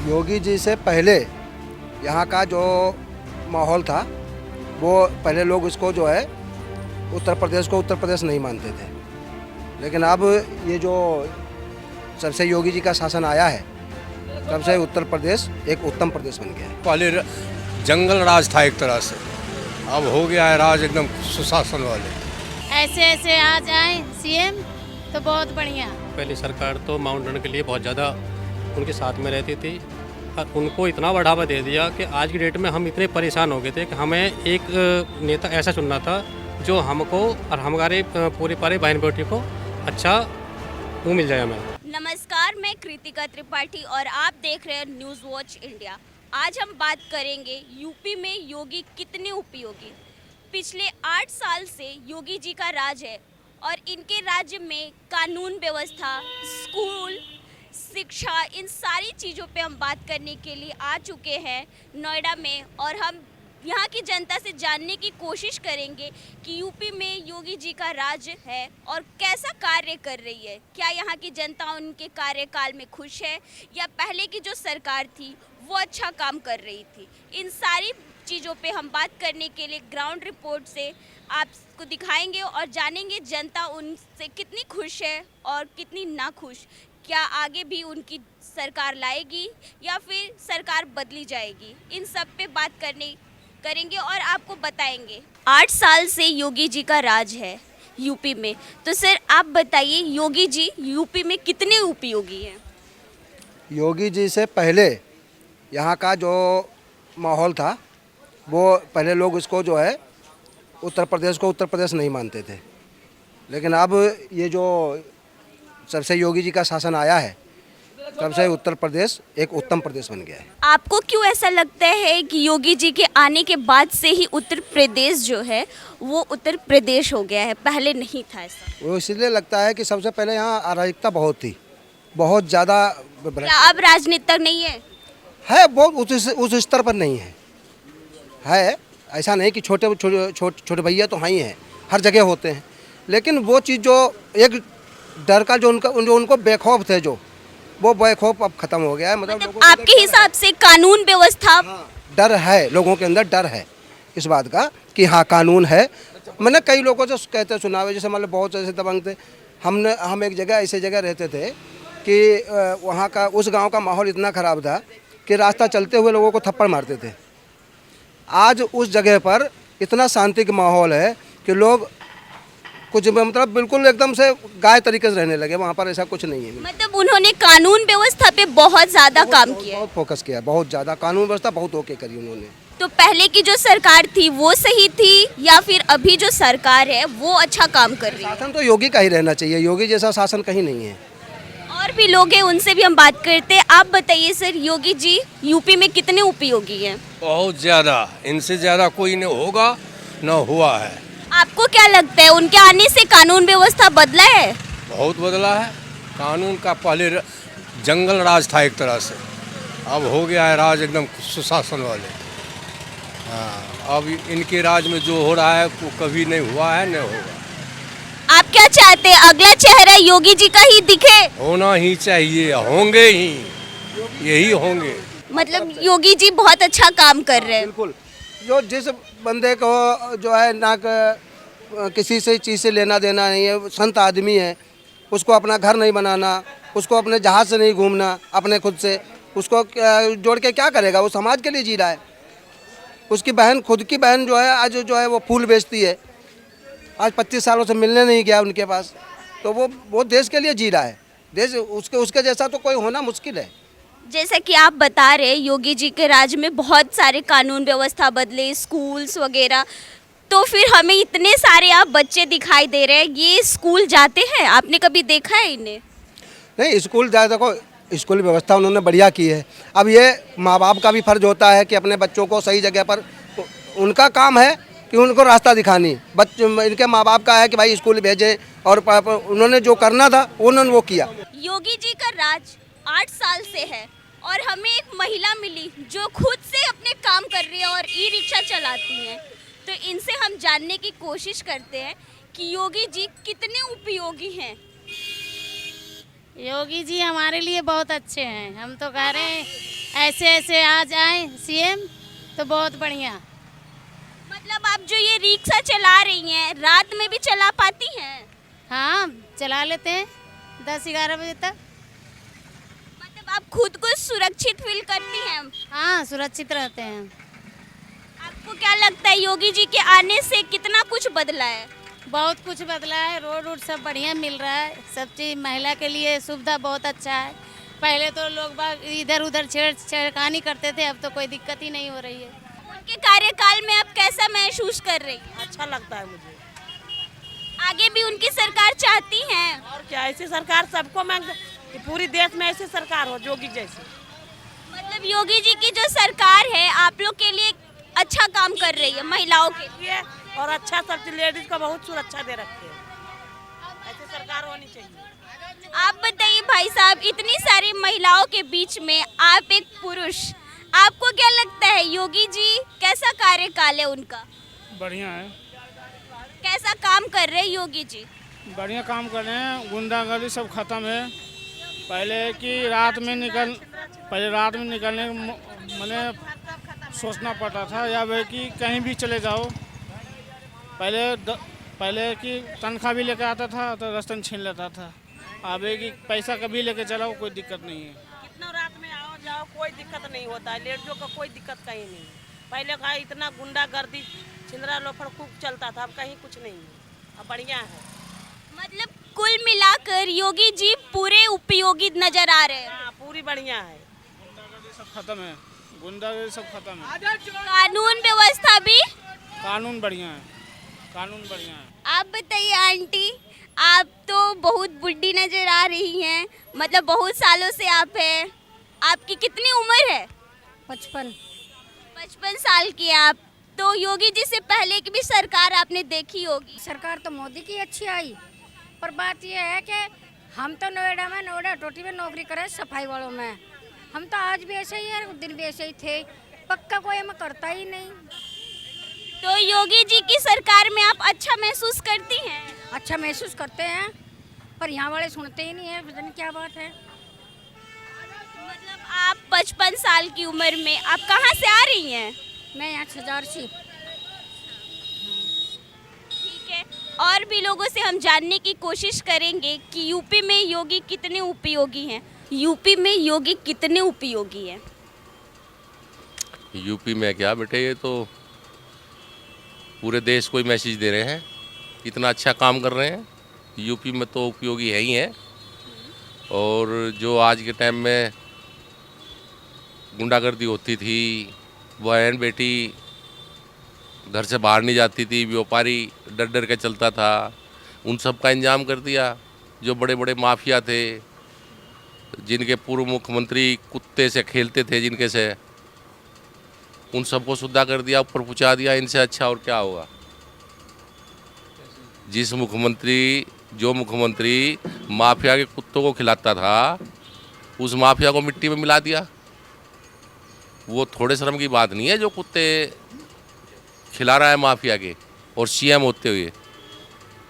योगी जी से पहले यहाँ का जो माहौल था वो पहले लोग इसको जो है उत्तर प्रदेश को उत्तर प्रदेश नहीं मानते थे, लेकिन अब ये जो जब से योगी जी का शासन आया है तब से उत्तर प्रदेश एक उत्तम प्रदेश बन गया है। पहले जंगल राज था एक तरह से, अब हो गया है राज एकदम सुशासन वाले। ऐसे ऐसे आ जाए सीएम तो बहुत बढ़िया। पहली सरकार तो माउंटेन के लिए बहुत ज़्यादा उनके साथ में रहती थी और उनको इतना बढ़ावा दे दिया कि आज की डेट में हम इतने परेशान हो गए थे कि हमें एक नेता ऐसा चुनना था जो हमको और हमारे पूरे बहन बेटी को अच्छा वो मिल जाए हमें। नमस्कार, मैं कृतिका त्रिपाठी और आप देख रहे हैं न्यूज़ वॉच इंडिया। आज हम बात करेंगे यूपी में योगी कितने उपयोगी। पिछले 8 साल से योगी जी का राज है और इनके राज्य में कानून व्यवस्था, स्कूल, शिक्षा, इन सारी चीज़ों पे हम बात करने के लिए आ चुके हैं नोएडा में और हम यहाँ की जनता से जानने की कोशिश करेंगे कि यूपी में योगी जी का राज है और कैसा कार्य कर रही है। क्या यहाँ की जनता उनके कार्यकाल में खुश है या पहले की जो सरकार थी वो अच्छा काम कर रही थी। इन सारी चीज़ों पे हम बात करने के लिए ग्राउंड रिपोर्ट से आपको दिखाएंगे और जानेंगे जनता उनसे कितनी खुश है और कितनी नाखुश। क्या आगे भी उनकी सरकार लाएगी या फिर सरकार बदली जाएगी, इन सब पे बात करेंगे और आपको बताएंगे। 8 साल से योगी जी का राज है यूपी में, तो सर आप बताइए योगी जी यूपी में कितने उपयोगी हैं। योगी जी से पहले यहाँ का जो माहौल था वो पहले लोग इसको जो है उत्तर प्रदेश को उत्तर प्रदेश नहीं मानते थे, लेकिन अब ये जो जब से योगी जी का शासन आया है तब से उत्तर प्रदेश एक उत्तम प्रदेश बन गया है। आपको क्यों ऐसा लगता है कि योगी जी के आने के बाद से ही उत्तर प्रदेश जो है वो उत्तर प्रदेश हो गया है, पहले नहीं था ऐसा? वो इसलिए लगता है कि सबसे पहले यहाँ अराजकता बहुत थी, बहुत ज़्यादा। क्या अब राजनीतिक नहीं है वो उस स्तर पर नहीं है। ऐसा नहीं कि छोटे भैया तो हैं ही हैं, हर जगह होते हैं, लेकिन वो चीज़ जो एक डर का जो उनको बेखौफ थे, जो वो बेखौफ अब खत्म हो गया है। मतलब आपके हिसाब से कानून व्यवस्था, डर है, लोगों के अंदर डर है इस बात का कि हाँ कानून है। मैंने कई लोगों से कहते सुना है, जैसे मतलब बहुत ऐसे दबंग थे। हम एक जगह ऐसे जगह रहते थे कि वहाँ का उस गांव का माहौल इतना ख़राब था कि रास्ता चलते हुए लोगों को थप्पड़ मारते थे। आज उस जगह पर इतना शांति का माहौल है कि लोग कुछ मतलब बिल्कुल एकदम से गाय तरीके से रहने लगे। वहाँ पर ऐसा कुछ नहीं है। मतलब उन्होंने कानून व्यवस्था पे बहुत ज़्यादा काम किया, बहुत फोकस किया, बहुत ज़्यादा कानून व्यवस्था बहुत ओके करी उन्होंने। तो पहले की जो सरकार थी वो सही थी या फिर अभी जो सरकार है वो अच्छा काम कर रही है? शासन तो योगी का ही रहना चाहिए, योगी जैसा शासन कहीं नहीं है। और भी लोग हैं, उनसे भी हम बात करते हैं। आप बताइए सर, योगी जी यूपी में कितने उपयोगी हैं? बहुत ज़्यादा, इनसे ज़्यादा कोई न होगा न हुआ है। आपको क्या लगता है उनके आने से कानून व्यवस्था बदला है? बहुत बदला है। कानून का पहले जंगल राज था एक तरह से, अब हो गया है राज एकदम सुशासन वाले। हाँ, अब इनके राज में जो हो रहा है वो कभी नहीं हुआ है, नहीं होगा। आप क्या चाहते हैं अगला चेहरा योगी जी का ही दिखे? होना ही चाहिए, होंगे ही, यही होंगे। मतलब योगी जी बहुत अच्छा काम कर रहे हैं। बिल्कुल, जो जिस बंदे को जो है ना किसी से चीज़ से लेना देना नहीं है, संत आदमी है, उसको अपना घर नहीं बनाना, उसको अपने जहाज से नहीं घूमना, अपने खुद से उसको जोड़ के क्या करेगा? वो समाज के लिए जी रहा है। उसकी बहन, खुद की बहन जो है आज जो है वो फूल बेचती है, आज 25 सालों से मिलने नहीं गया उनके पास, तो वो देश के लिए जी रहा है। देश उसके जैसा तो कोई होना मुश्किल है। जैसा कि आप बता रहे योगी जी के राज में बहुत सारे कानून व्यवस्था बदले, स्कूल्स वगैरह, तो फिर हमें इतने सारे आप बच्चे दिखाई दे रहे हैं, ये स्कूल जाते हैं? आपने कभी देखा है इन्हें? नहीं, स्कूल जाए, देखो स्कूल व्यवस्था उन्होंने बढ़िया की है। अब ये माँ बाप का भी फर्ज होता है कि अपने बच्चों को सही जगह पर, उनका काम है कि उनको रास्ता दिखानी। इनके माँ बाप का है कि भाई स्कूल भेजें, और उन्होंने जो करना था उन्होंने वो किया। योगी जी का राज 8 साल से है और हमें एक महिला मिली जो खुद से अपने काम कर रही है और ई रिक्शा चलाती हैं, तो इनसे हम जानने की कोशिश करते हैं कि योगी जी कितने उपयोगी हैं। योगी जी हमारे लिए बहुत अच्छे हैं। हम तो कह रहे हैं ऐसे ऐसे आज आए सीएम तो बहुत बढ़िया। मतलब आप जो ये रिक्शा चला रही हैं रात में भी चला पाती हैं? हाँ, चला लेते हैं 10-11 बजे तक। मतलब आप खुद को सुरक्षित फील करती हैं? हाँ, सुरक्षित रहते हैं। आपको क्या लगता है योगी जी के आने से कितना कुछ बदला है? बहुत कुछ बदला है, रोड वोड सब बढ़िया मिल रहा है, सब चीज़ महिला के लिए सुविधा बहुत अच्छा है। पहले तो लोग बाग इधर उधर छेड़खानी करते थे, अब तो कोई दिक्कत ही नहीं हो रही है। उनके कार्यकाल में आप कैसा महसूस कर रही हैं? अच्छा लगता है मुझे। आगे भी उनकी सरकार चाहती हैं? और क्या, ऐसी सरकार सबको मांग कि पूरी देश में ऐसी सरकार हो योगी जैसी। मतलब योगी जी की जो सरकार है आप लोग के लिए अच्छा काम कर रही है महिलाओं के लिए। ये और अच्छा सब लेडीज को बहुत सुरक्षा दे रखी है, ऐसी सरकार होनी चाहिए। आप बताइए भाई साहब, इतनी सारी महिलाओं के बीच में आप एक पुरुष, आपको क्या लगता है योगी जी कैसा कार्यकाल है उनका? बढ़िया है, कैसा काम कर रहे हैं योगी जी? बढ़िया काम कर रहे हैं। गुंडागर्दी सब खत्म है। पहले रात में निकलने मैंने सोचना पड़ता था, या वे कि कहीं भी चले जाओ। पहले की तनख्वाह भी लेकर आता था तो राशन छीन लेता था। अब कि पैसा कभी लेके चलाओ, कोई दिक्कत नहीं है। कितना रात में आओ जाओ कोई दिक्कत नहीं होता है, लेडीजों का कोई दिक्कत कहीं नहीं। पहले का इतना गुंडागर्दी छिंदरा लोफड़ खूब चलता था, अब कहीं कुछ नहीं है, अब बढ़िया है। मतलब कुल मिलाकर योगी जी पूरे उपयोगी नजर आ रहे हैं। हाँ, पूरी बढ़िया है। गुंडागर्दी सब खत्म है, गुंडागर्दी सब खत्म है। कानून व्यवस्था भी? कानून बढ़िया है, कानून बढ़िया है। आप बताइए आंटी, आप तो बहुत बुढ़ी नजर आ रही हैं, मतलब बहुत सालों से आप हैं। आपकी कितनी उम्र है? 55 साल की है आप। तो योगी जी से पहले की भी सरकार आपने देखी होगी। सरकार तो मोदी की अच्छी आई, पर बात यह है कि हम तो नोएडा टोटी में नौकरी करें सफाई वालों में। हम तो आज भी ऐसे ही है, उस दिन भी ऐसे ही थे। पक्का कोई हमें करता ही नहीं। तो योगी जी की सरकार में आप अच्छा महसूस करती हैं? अच्छा महसूस करते हैं, पर यहाँ वाले सुनते ही नहीं है, पता नहीं क्या बात है। मतलब आप 55 साल की उम्र में आप कहाँ से आ रही हैं? मैं यहाँ छजार से। ठीक है, और भी लोगों से हम जानने की कोशिश करेंगे कि यूपी में योगी कितने उपयोगी हैं। यूपी में योगी कितने उपयोगी हैं? यूपी में क्या बेटे, ये तो पूरे देश को ही मैसेज दे रहे हैं, इतना अच्छा काम कर रहे हैं। यूपी में तो उपयोगी है ही है। और जो आज के टाइम में गुंडागर्दी होती थी, बहन बेटी घर से बाहर नहीं जाती थी, व्यापारी डर डर के चलता था, उन सब का इंतजाम कर दिया। जो बड़े बड़े माफिया थे, जिनके पूर्व मुख्यमंत्री कुत्ते से खेलते थे जिनके से, उन सबको सुद्धा कर दिया, ऊपर पहुँचा दिया। इनसे अच्छा और क्या होगा। जो मुख्यमंत्री माफिया के कुत्तों को खिलाता था, उस माफिया को मिट्टी में मिला दिया। वो थोड़े शर्म की बात नहीं है जो कुत्ते खिला रहा है माफिया के, और सीएम होते हुए।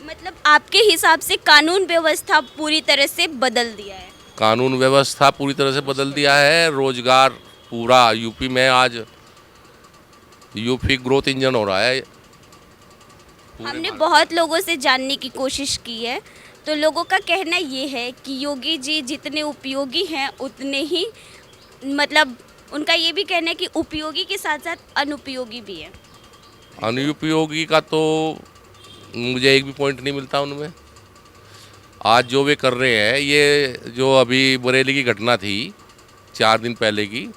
मतलब आपके हिसाब से कानून व्यवस्था पूरी तरह से बदल दिया है? कानून व्यवस्था पूरी तरह से बदल दिया है। रोजगार पूरा यूपी में, आज यूपी ग्रोथ इंजन हो रहा है। हमने बहुत लोगों से जानने की कोशिश की है, तो लोगों का कहना ये है कि योगी जी जितने उपयोगी हैं उतने ही, मतलब उनका ये भी कहना है कि उपयोगी के साथ साथ अनुपयोगी भी है। अनुपयोगी का तो मुझे एक भी पॉइंट नहीं मिलता उनमें। आज जो वे कर रहे हैं, ये जो अभी बरेली की घटना थी 4 दिन पहले की,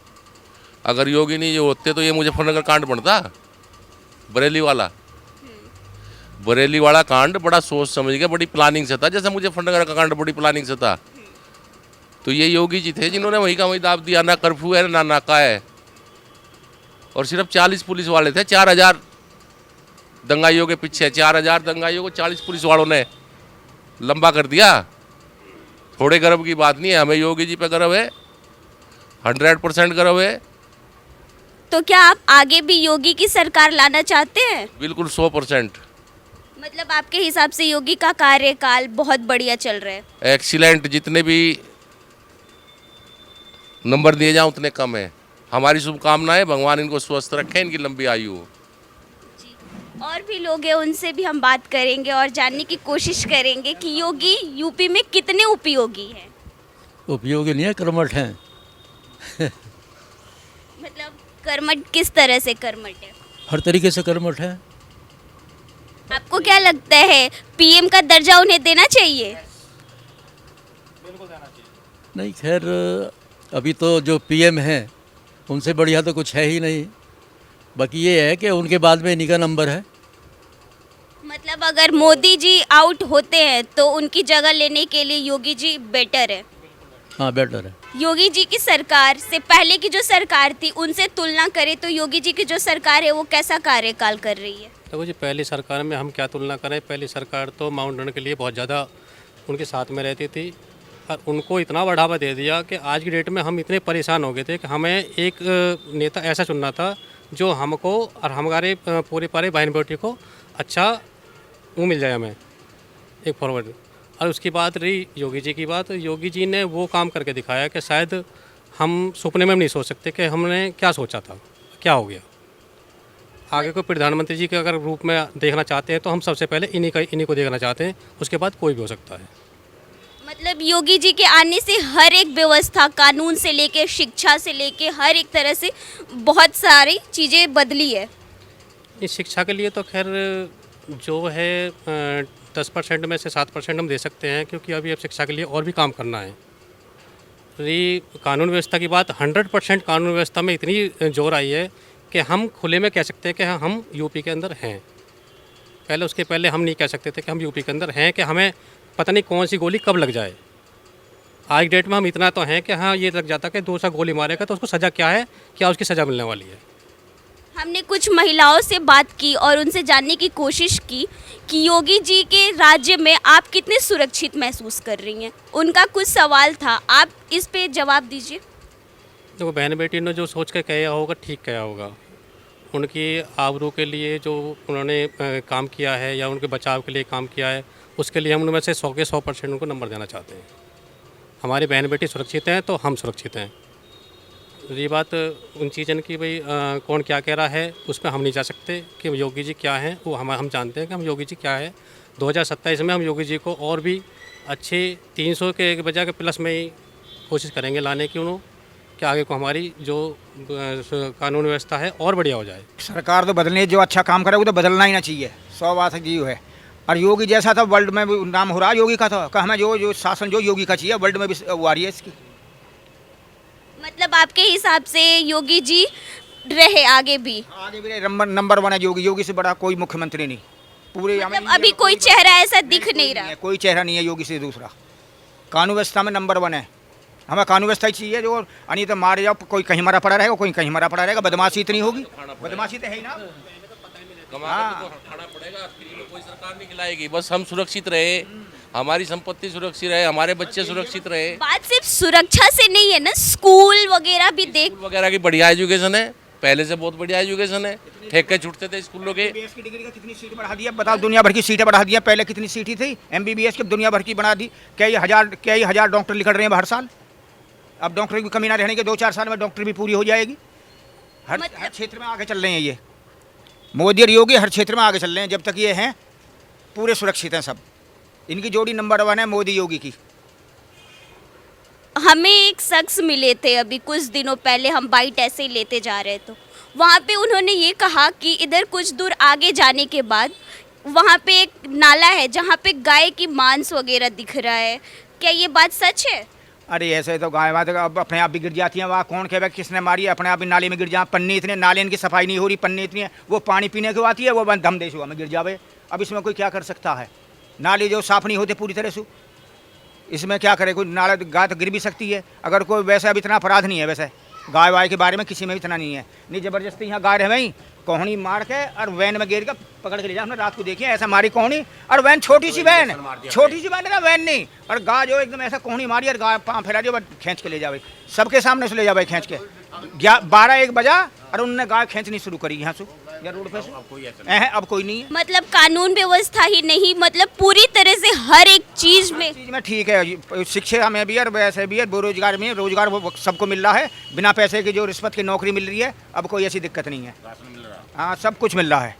अगर योगी नहीं जो होते तो ये मुजफ्फरनगर कांड बनता। बरेली वाला कांड बड़ा सोच समझ के, बड़ी प्लानिंग से था, जैसे मुजफ्फरनगर का कांड बड़ी प्लानिंग से था। तो ये योगी जी थे जिन्होंने वहीं का वहीं दाब दिया। ना कर्फ्यू है ना नाका है, और सिर्फ 40 पुलिस वाले थे। 4000 दंगाइयों के पीछे, 4000 दंगाइयों को 40 पुलिस वालों ने लंबा कर दिया। थोड़े गर्व की बात नहीं है, हमें योगी जी पे गर्व है, 100% गर्व है। तो क्या आप आगे भी योगी की सरकार लाना चाहते हैं? बिल्कुल 100%। मतलब आपके हिसाब से योगी का कार्यकाल बहुत बढ़िया चल रहा है? एक्सीलेंट, जितने भी नंबर दिए जाएं उतने कम है। हमारी शुभकामनाएं, भगवान इनको स्वस्थ रखें, इनकी लंबी आयु हो। और भी लोग हैं, उनसे भी हम बात करेंगे और जानने की कोशिश करेंगे कि योगी यूपी में कितने उपयोगी हैं। उपयोगी नहीं है, कर्मठ हैं। मतलब कर्मठ किस तरह से कर्मठ है? हर तरीके से कर्मठ हैं। आपको क्या लगता है पीएम का दर्जा उन्हें देना चाहिए? नहीं, खैर अभी तो जो पीएम हैं उनसे बढ़िया तो कुछ है ही नहीं। बाकी ये है कि उनके बाद में इन्हीं का नंबर है। मतलब अगर मोदी जी आउट होते हैं तो उनकी जगह लेने के लिए योगी जी बेटर है। हाँ, बेटर है। योगी जी की सरकार से पहले की जो सरकार थी उनसे तुलना करें तो योगी जी की जो सरकार है वो कैसा कार्यकाल कर रही है? तो जी पहली सरकार में हम क्या तुलना करें, पहली सरकार तो माउंटेन के लिए बहुत ज़्यादा उनके साथ में रहती थी और उनको इतना बढ़ावा दे दिया कि आज की डेट में हम इतने परेशान हो गए थे कि हमें एक नेता ऐसा चुनना था जो हमको और हमारे पूरे बहन बेटी को अच्छा वो मिल जाए, हमें एक फॉरवर्ड। और उसकी बात रही योगी जी की बात, योगी जी ने वो काम करके दिखाया कि शायद हम सपने में नहीं सोच सकते कि हमने क्या सोचा था, क्या हो गया। आगे कोई प्रधानमंत्री जी के अगर रूप में देखना चाहते हैं तो हम सबसे पहले इन्हीं को देखना चाहते हैं, उसके बाद कोई भी हो सकता है। मतलब योगी जी के आने से हर एक व्यवस्था, कानून से लेके शिक्षा से लेके हर एक तरह से बहुत सारी चीज़ें बदली है। इस शिक्षा के लिए तो खैर जो है 10% में से 7% हम दे सकते हैं, क्योंकि अभी अब शिक्षा के लिए और भी काम करना है। रही कानून व्यवस्था की बात, 100% कानून व्यवस्था में इतनी जोर आई है कि हम खुले में कह सकते हैं कि हम यूपी के अंदर हैं। पहले उसके पहले हम नहीं कह सकते थे कि हम यूपी के अंदर हैं, कि हमें पता नहीं कौन सी गोली कब लग जाए। आज डेट में हम इतना तो हैं कि हाँ ये लग जाता कि दूसरा गोली मारेगा तो उसको सज़ा क्या है, क्या उसकी सज़ा मिलने वाली है। हमने कुछ महिलाओं से बात की और उनसे जानने की कोशिश की कि योगी जी के राज्य में आप कितने सुरक्षित महसूस कर रही हैं। उनका कुछ सवाल था, आप इस पे जवाब दीजिए। देखो बहन बेटी ने जो सोच के कहा होगा ठीक कहा होगा। उनकी आबरू के लिए जो उन्होंने काम किया है या उनके बचाव के लिए काम किया है, उसके लिए हम उनमें से 100 के 100% उनको नंबर देना चाहते हैं। हमारी बहन बेटी सुरक्षित हैं तो हम सुरक्षित हैं। ये बात उन चीज़ों की भाई कौन क्या कह रहा है उसमें हम नहीं जा सकते कि योगी जी क्या हैं, वो हम जानते हैं कि हम योगी जी क्या है। 2027 में हम योगी जी को और भी अच्छे 300 के बजाय के प्लस में ही कोशिश करेंगे लाने की उन्होंने, कि आगे को हमारी जो कानून व्यवस्था है और बढ़िया हो जाए। सरकार तो बदलने, जो अच्छा काम करे वो तो बदलना ही ना चाहिए, 100 बात जी है। और योगी जैसा था वर्ल्ड में भी नाम हो रहा है योगी का, था कि हमें जो शासन जो योगी का चाहिए वर्ल्ड में भी वो आ रही है इसकी। मतलब आपके हिसाब से योगी जी रहे आगे भी रहे, नंबर 1 है योगी। योगी से बड़ा कोई मुख्यमंत्री नहीं पूरे। मतलब अभी कोई चेहरा ऐसा दिख नहीं रहा, कोई चेहरा नहीं है योगी से दूसरा। कानून व्यवस्था में नंबर 1 है। हमें कानून व्यवस्था ही चाहिए जो नहीं तो मारे जाओ, कोई कहीं मरा पड़ा रहेगा, कोई कहीं मरा पड़ा रहेगा। बदमाशी इतनी होगी, बदमाशी तो है ही ना। खाना पड़ेगा, फ्री में कोई सरकार नहीं खिलाएगी। बस हम सुरक्षित रहे, हमारी संपत्ति सुरक्षित रहे, हमारे बच्चे सुरक्षित रहे। बात सिर्फ सुरक्षा से नहीं है ना, स्कूल वगैरह भी देख वगैरह की बढ़िया एजुकेशन है, पहले से बहुत बढ़िया एजुकेशन है। ठेके छूटते थे स्कूलों के। MBBS की डिग्री का कितनी सीट बढ़ा दिया बताओ, दुनिया भर की सीटें बढ़ा दिया। पहले कितनी सीटें थी MBBS की, दुनिया भर की बढ़ा दी। कई हजार डॉक्टर निकल रहे हैं हर साल। अब डॉक्टर की कमी ना रहने के 2-4 साल में डॉक्टर भी पूरी हो जाएगी। हर क्षेत्र में आगे चल रहे हैं ये मोदी और योगी, हर क्षेत्र में आगे चल रहे हैं। जब तक ये हैं पूरे सुरक्षित हैं सब। इनकी जोड़ी नंबर 1 है मोदी योगी की। हमें एक शख्स मिले थे अभी कुछ दिनों पहले, हम बाइट ऐसे ही लेते जा रहे तो वहाँ पे उन्होंने ये कहा कि इधर कुछ दूर आगे जाने के बाद वहाँ पे एक नाला है जहाँ पे गाय की मांस वगैरह दिख रहा है। क्या ये बात सच है? अरे ऐसे तो गाय बात अब अपने आप भी गिर जाती हैं। वहाँ कौन कहे किसने मारी, अपने आप ही नाले में गिर जाए। पन्नी इतने नाले इनकी सफाई नहीं हो रही, पन्नी इतनी है, वो पानी पीने को आती है, वो दम देश हुआ में गिर जावे। अब इसमें कोई क्या कर सकता है? नाले जो साफ़ नहीं होते पूरी तरह से, इसमें क्या करे कोई? नाला गाय तो गिर भी सकती है। अगर कोई वैसे अब इतना अपराध नहीं है, वैसे गाय वाय के बारे में किसी में भी इतना नहीं है। नहीं ज़बरदस्ती यहाँ गाय रहे कोहनी मार के और वैन में गिर कर पकड़ के ले जाए। हमने रात को देखी ऐसा मारी कोहनी, और वैन छोटी सी वैन है ना, वैन नहीं। और गाय जो एकदम ऐसा कोहनी मारी और गाय पाँव फैला दिया, खींच के ले जावे, सबके सामने से ले जावे खींच के। 12-1 बजा और उनने गाय खींचनी शुरू करी यहाँ से। या रोड पे अब कोई नहीं है। मतलब कानून व्यवस्था ही नहीं, मतलब पूरी तरह से हर एक चीज में ठीक है, शिक्षा में भी और वैसे भी है, बेरोजगार में रोजगार वो सबको मिल रहा है, बिना पैसे की जो रिश्वत की नौकरी मिल रही है, अब कोई ऐसी दिक्कत नहीं है। हाँ, सब कुछ मिल रहा है।